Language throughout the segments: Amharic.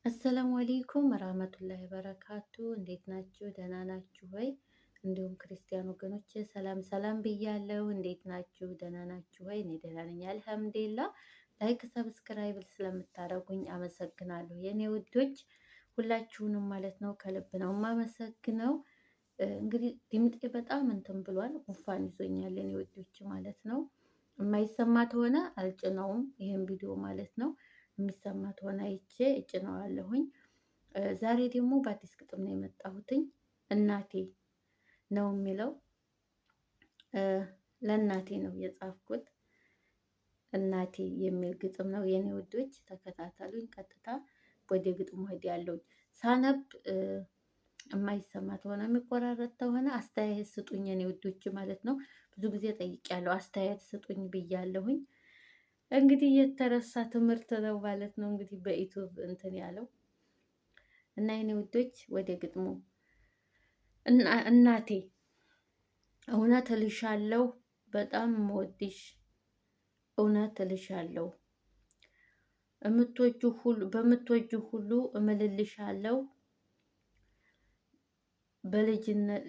አሰላሙ አለይኩም ወራህመቱላሂ ወበረካቱ። እንዴት ናችሁ? ደህና ናችሁ ወይ? እንዲሁም ክርስቲያን ወገኖች ሰላም ሰላም ብያለሁ። እንዴት ናችሁ? ደህና ናችሁ ወይ? እኔ ደህና ነኝ አልሐምዱሊላህ። ላይክ ሰብስክራይብ ስለምታደርጉኝ አመሰግናለሁ የኔ ውዶች፣ ሁላችሁንም ማለት ነው ከልብ ነው የማመሰግነው። እንግዲህ ድምጤ በጣም እንትን ብሏል፣ ጉንፋን ይዞኛል የኔ ውዶች ማለት ነው። የማይሰማ ከሆነ አልጭነውም ይሄን ቪዲዮ ማለት ነው። የሚሰማ ከሆነ አይቼ እጭነዋለሁኝ። ዛሬ ደግሞ በአዲስ ግጥም ነው የመጣሁትኝ። እናቴ ነው የሚለው። ለእናቴ ነው የጻፍኩት። እናቴ የሚል ግጥም ነው የኔ ውዶች፣ ተከታተሉኝ። ቀጥታ ወደ ግጥሙ ሄዳለሁኝ። ሳነብ የማይሰማ ከሆነ የሚቆራረጥ ከሆነ አስተያየት ስጡኝ የኔ ውዶች ማለት ነው። ብዙ ጊዜ ጠይቄያለሁ፣ አስተያየት ስጡኝ ብያለሁኝ። እንግዲህ የተረሳ ትምህርት ነው ማለት ነው። እንግዲህ በዩቲዩብ እንትን ያለው እና የኔ ውዶች ወደ ግጥሙ። እናቴ እውነት እልሻለሁ በጣም የምወድሽ፣ እውነት እልሻለሁ በምትወጁ ሁሉ እምልልሻለሁ።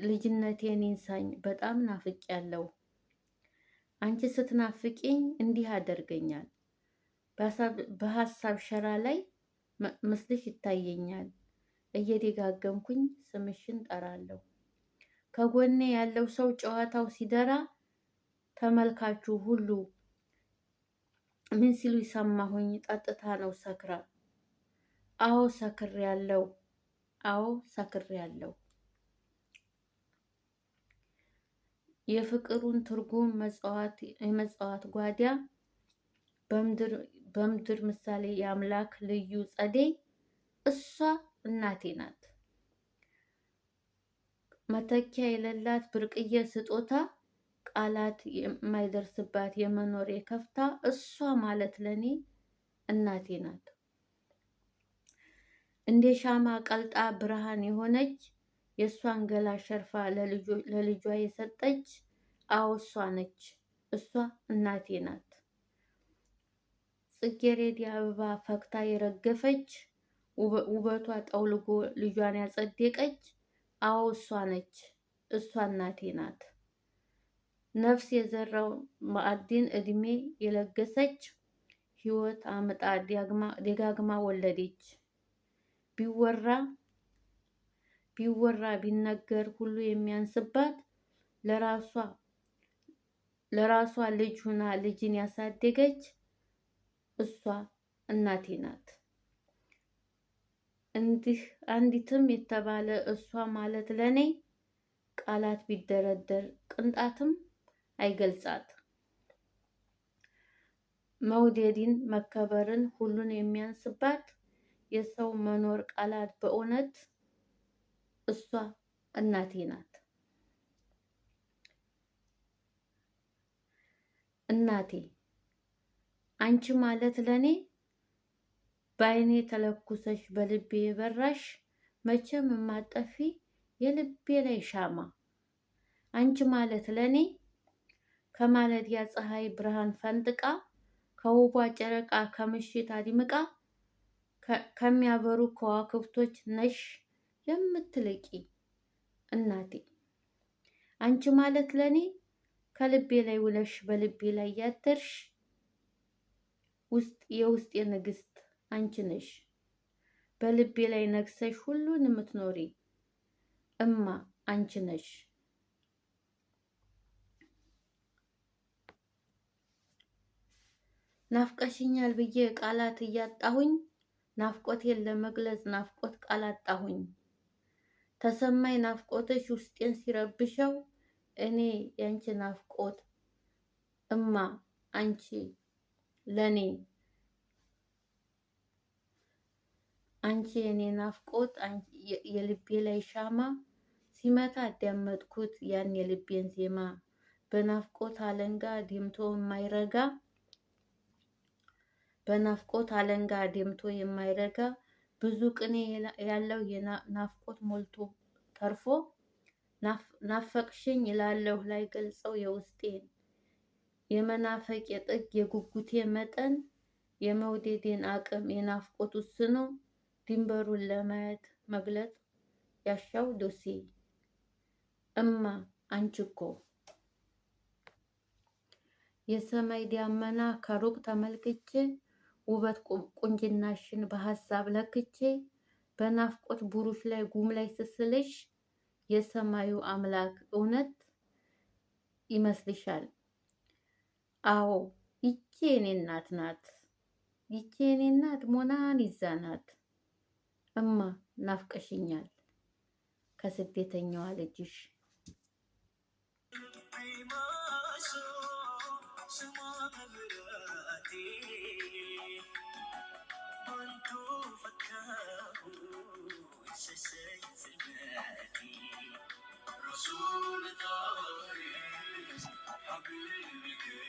ልጅነቴን ይንሳኝ በጣም ናፍቄያለሁ። አንቺ ስትናፍቂኝ እንዲህ አደርገኛል። በሀሳብ ሸራ ላይ ምስልሽ ይታየኛል። እየደጋገምኩኝ ስምሽን ጠራለሁ። ከጎኔ ያለው ሰው ጨዋታው ሲደራ፣ ተመልካቹ ሁሉ ምን ሲሉ ይሰማሁኝ? ጠጥታ ነው ሰክራ። አዎ ሰክሬያለሁ፣ አዎ ሰክሬያለሁ። የፍቅሩን ትርጉም የመጽዋት ጓዳ፣ በምድር ምሳሌ የአምላክ ልዩ ጸደይ፣ እሷ እናቴ ናት። መተኪያ የሌላት ብርቅዬ ስጦታ፣ ቃላት የማይደርስባት የመኖሬ ከፍታ፣ እሷ ማለት ለኔ እናቴ ናት። እንደ ሻማ ቀልጣ ብርሃን የሆነች፣ የእሷን ገላ ሸርፋ ለልጇ የሰጠች፣ አዎ እሷ ነች፣ እሷ እናቴ ናት። ጽጌረዳ አበባ ፈክታ የረገፈች፣ ውበቷ ጠውልጎ ልጇን ያጸደቀች፣ አዎ እሷ ነች፣ እሷ እናቴ ናት። ነፍስ የዘራው ማዕድን እድሜ የለገሰች፣ ሕይወት አምጣ ደጋግማ ወለደች። ቢወራ ቢነገር ሁሉ የሚያንስባት፣ ለራሷ ልጅ ሁና ልጅን ያሳደገች፣ እሷ እናቴ ናት። እንዲህ አንዲትም የተባለ እሷ ማለት ለኔ፣ ቃላት ቢደረደር ቅንጣትም አይገልጻት። መውደድን መከበርን ሁሉን የሚያንስባት፣ የሰው መኖር ቃላት በእውነት፣ እሷ እናቴ ናት። እናቴ አንቺ ማለት ለኔ፣ በአይኔ ተለኩሰሽ በልቤ የበራሽ፣ መቼም የማጠፊ የልቤ ላይ ሻማ። አንቺ ማለት ለኔ ከማለዳ ፀሐይ ብርሃን ፈንጥቃ፣ ከውቧ ጨረቃ ከምሽት አድምቃ፣ ከሚያበሩ ከዋክብቶች ነሽ የምትልቂ እናቴ። አንቺ ማለት ለኔ ከልቤ ላይ ውለሽ በልቤ ላይ ያደርሽ፣ የውስጤ ንግስት አንቺ ነሽ። በልቤ ላይ ነግሰሽ ሁሉን የምትኖሪ እማ አንቺ ነሽ። ናፍቀሽኛል ብዬ ቃላት እያጣሁኝ፣ ናፍቆቴን ለመግለጽ ናፍቆት ቃል አጣሁኝ። ተሰማኝ ናፍቆትሽ ውስጤን ሲረብሸው፣ እኔ ያንቺ ናፍቆት እማ አንቺ ለኔ፣ አንቺ የኔ ናፍቆት የልቤ ላይ ሻማ። ሲመታ አዳመጥኩት ያን የልቤን ዜማ፣ በናፍቆት አለንጋ ደምቶ የማይረጋ፣ በናፍቆት አለንጋ ደምቶ የማይረጋ፣ ብዙ ቅኔ ያለው ናፍቆት ሞልቶ ተርፎ፣ ናፈቅሽኝ ይላለሁ ላይ ገልጸው የውስጤን፣ የመናፈቅ የጥግ የጉጉቴ መጠን፣ የመውደዴን አቅም የናፍቆት ውስኖ፣ ድንበሩን ለማየት መግለጥ ያሻው ዶሴ እማ አንቺ እኮ የሰማይ ዳመና ከሩቅ ተመልክቼ ውበት ቁንጅናሽን በሀሳብ ለክቼ በናፍቆት ቡሩሽ ላይ ጉም ላይ ስስልሽ የሰማዩ አምላክ እውነት ይመስልሻል? አዎ ይቺ የኔ እናት ናት። ይቺ የኔ እናት ሞናሊዛ ናት። እማ ናፍቀሽኛል ከስደተኛዋ ልጅሽ